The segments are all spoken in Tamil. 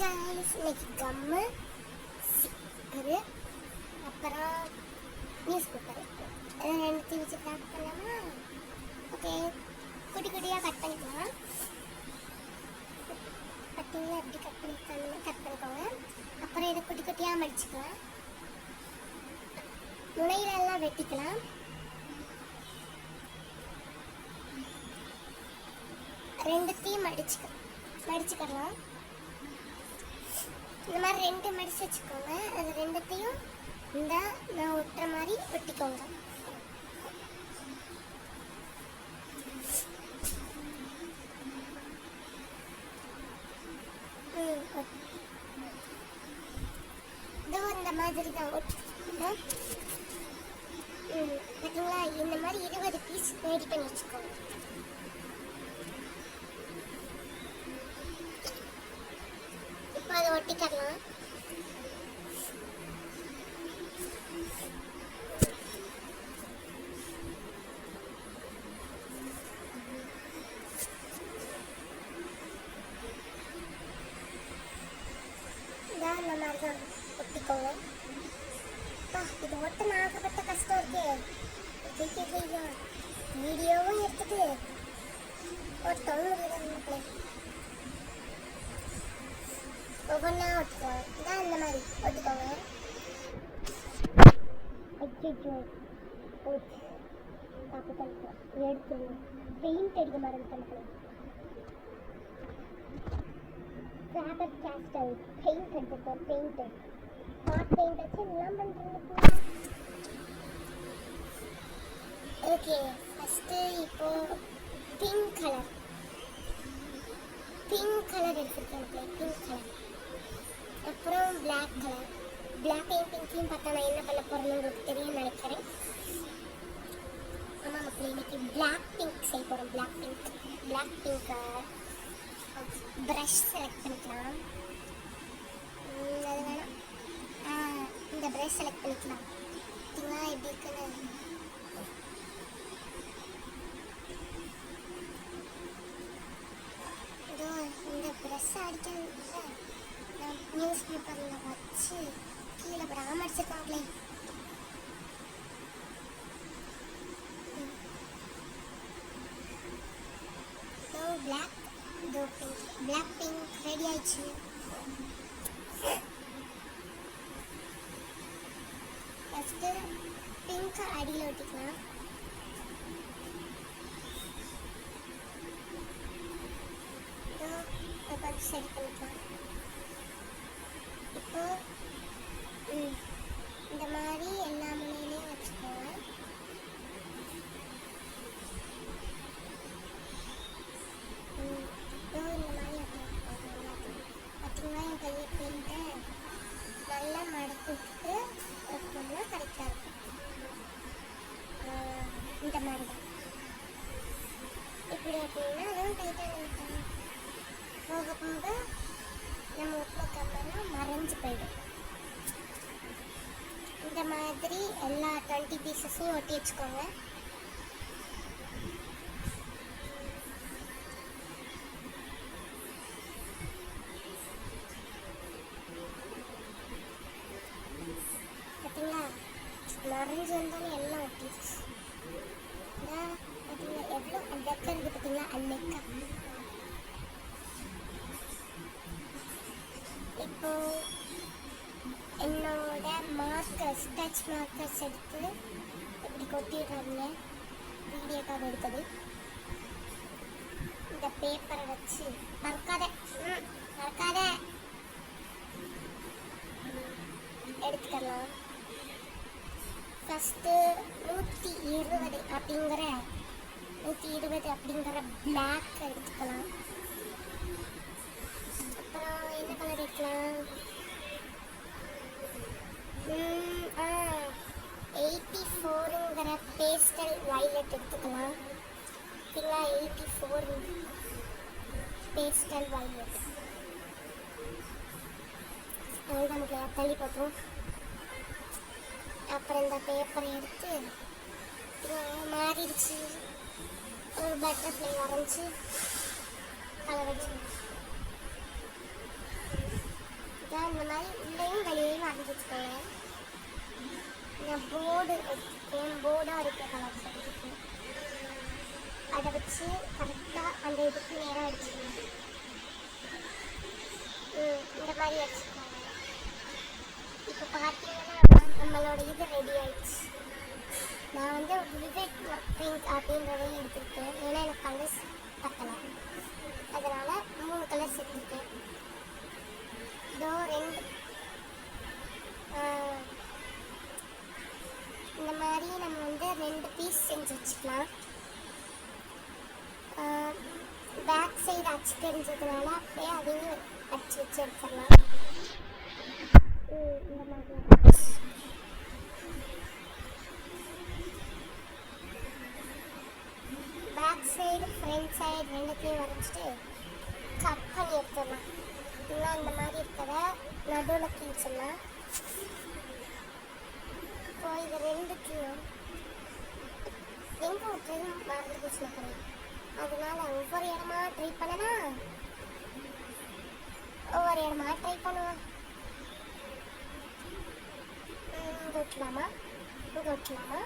guys, இன்னைக்கு கம்மு ஸ்டிக்கரு அப்புறம் நியூஸ் பேப்பர் ரெண்டுத்தையும் வச்சு கட் பண்ணலாமா? ஓகே, குட்டி குட்டியாக கட் பண்ணிக்கலாம். கட்டிங்கில் எப்படி கட் பண்ணிக்கோங்க. அப்புறம் இதை குட்டி குட்டியாக மடிச்சுக்கலாம். முனையிலெல்லாம் வெட்டிக்கலாம். ரெண்டுத்தையும் மடிச்சுக்கலாம். இந்த மாதிரி ரெண்டு மடிச்சு வச்சுக்கோங்க. அது ரெண்டுத்தையும் நான் ஒட்டுற மாதிரி ஒட்டிக்கோங்க. இந்த மாதிரி தான் ஒட்டணும். பார்த்தீங்களா? இந்த மாதிரி 20 பீஸ் ரெடி பண்ணி வச்சுக்கோங்க. இப்போ அதை ஒட்டிக்கலாம். இந்த மாதிரி தான் ஒட்டிக்கோங்க. இது ஒட்ட ஆகப்பட்ட கஷ்டம் இருக்கு. வீடியோவும் எடுத்துட்டு ஒட்டவும் முடியல. ஒவ்வொன்றா ஒட்டிக்கோங்க. இந்த மாதிரி ஒட்டிக்கோங்க. எடுத்து பெயிண்ட் அடிக்க மறந்துட்டேன். ஃபேபர் கேஸ்டல் பெயிண்ட் அடிச்சிருக்கோம். பெயிண்ட் ஹாட் பெயிண்ட் வச்சு எல்லாம் பண்ணுறீங்க. ஓகே, ஃபஸ்ட்டு இப்போ பிங்க் கலர் எடுத்துருக்கேன். பிங்க் கலர் அப்புறம் பிளாக் கலர். பிளாக்கையும் பிங்க்கையும் பார்த்தா நான் என்ன பண்ண போகிறேன்னு உங்களுக்கு தெரியும்னு நினைக்கிறேன். ஆமாம், அப்படி இன்னைக்கு பிளாக் பிங்க் செய்ய போகிறோம். பிளாக் பிங்க் ப்ரஷ் செலக்ட் பண்ணிக்கலாம். அது வேணாம், இந்த ப்ரஷ் செலக்ட் பண்ணிக்கலாம். பார்த்தீங்களா எப்படி இருக்குன்னு? இதோ இந்த ப்ரஷ் அடிக்க நியூஸ் பேப்பரில் வச்சு கீழே படாமல் அடிச்சிருக்காங்களே. பிளாக் பிங்க் ரெடி ஆயிடுச்சு. ஃபஸ்ட்டு பிங்க் அடியில் ஒட்டிக்கலாம். கொஞ்சம் சரி பண்ணிக்கலாம். இப்போ இந்த மாதிரி எல்லா முனையிலையும் வச்சுக்கோங்க. பார்த்தீங்கன்னா என் கையை பெயிண்ட்டை நல்லா மடக்கி விட்டுட்டு வைக்கணும்னா கரெக்டாக இருக்கும். இந்த மாதிரி தான். இப்படி அப்படின்னா அதுவும் டைட்டாக நினைக்கணும். போக போக நம்ம ஒட்டின கம்மெல்லாம் மறைஞ்சு போயிடும். இந்த மாதிரி எல்லா 20 பீசஸையும் ஒட்டி வச்சுக்கோங்க. பார்த்தீங்களா? மறைஞ்சு வந்தாலும் எல்லாம் ஒட்டிடுச்சு. பார்த்தீங்களா எவ்வளோ அந்த இருக்குது? பார்த்தீங்களா அன்னைக்கா? இப்போ என்னோட ஸ்கெட்ச் மார்க்கர்ஸ் எடுத்து இப்படி கொட்டிடுறாங்க. வீடியோக்காக எடுத்தது. இந்த பேப்பரை வச்சு மறக்காத எடுத்துக்கலாம். ஃபஸ்ட்டு 120 அப்படிங்கிற பிளாக் எடுத்துக்கலாம். அப்புறம் என்ன கலர் எடுக்கலாம்? 84ங்கிற பேஸ்டல் வயலட் எடுத்துக்கலாம். சரிங்களா? 84 பேஸ்டல் வயலட். அதுதான் நமக்கு தள்ளி பார்ப்போம். அப்புறம் இந்த பேப்பரை எடுத்து மாறிடுச்சு. ஒரு பட்டர்ஃப்ளை வரைஞ்சி கலர் வச்சு இந்த மாதிரி உள்ளேயும் வெளியேயும் வரைஞ்சி வச்சுக்கோங்க. நான் போர்டு வச்சுருக்கேன், போர்டாக இருக்க கலர் வச்சுருக்கேன். அதை வச்சு கரெக்டாக அந்த இதுக்கு நேராக அடிச்சுக்கோங்க. இந்த மாதிரி அடிச்சுக்கோங்க. இப்போ பார்த்தீங்கன்னா நம்மளோட இது ரெடி ஆயிடுச்சு. நான் வந்து விவிட் ஒர்க் பிங்க் அப்படின்றதையும் எடுத்துருக்கேன், ஏன்னா எனக்கு கலர்ஸ் பத்தலை, அதனால் 3 கலர்ஸ் எடுத்துருக்கேன். இதோ 2 இந்த மாதிரி நம்ம வந்து 2 பீஸ் செஞ்சு வச்சுக்கலாம். பேக் சைடு அச்சு தெரிஞ்சதுனால அப்படியே அதையும் அடிச்சு வச்சு எடுத்துடலாம். இந்த மாதிரி பேக் சைடு ஃப்ரண்ட் சைடு ரெண்டுத்தையும் வரைஞ்சிட்டு கட் பண்ணி எடுத்துடலாம். இல்லை இந்த மாதிரி இருக்கிறத நடுவில் கிழிச்சிடலாம். இப்போ இது 2த்தையும் எங்கே விட்டுறது மறந்து போச்சுன்னா கிடையாது, அதனால ஒவ்வொரு இடமா ட்ரை பண்ணனா பண்ணுவோம். இங்கே விட்டுலாமா, இங்கே விட்டுலாமா,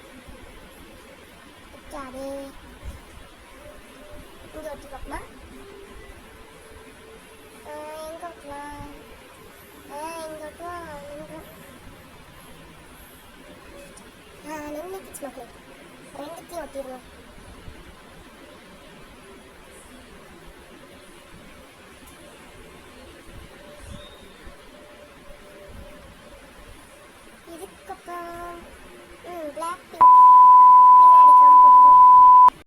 விட்டாது, இங்கே விட்டுக்கோமா, எங்கே விட்டுலாம், இங்கே விட்டுவோம், நின்றுச்சு மக்களே. 2த்தையும் ஒட்டிடுவோம்.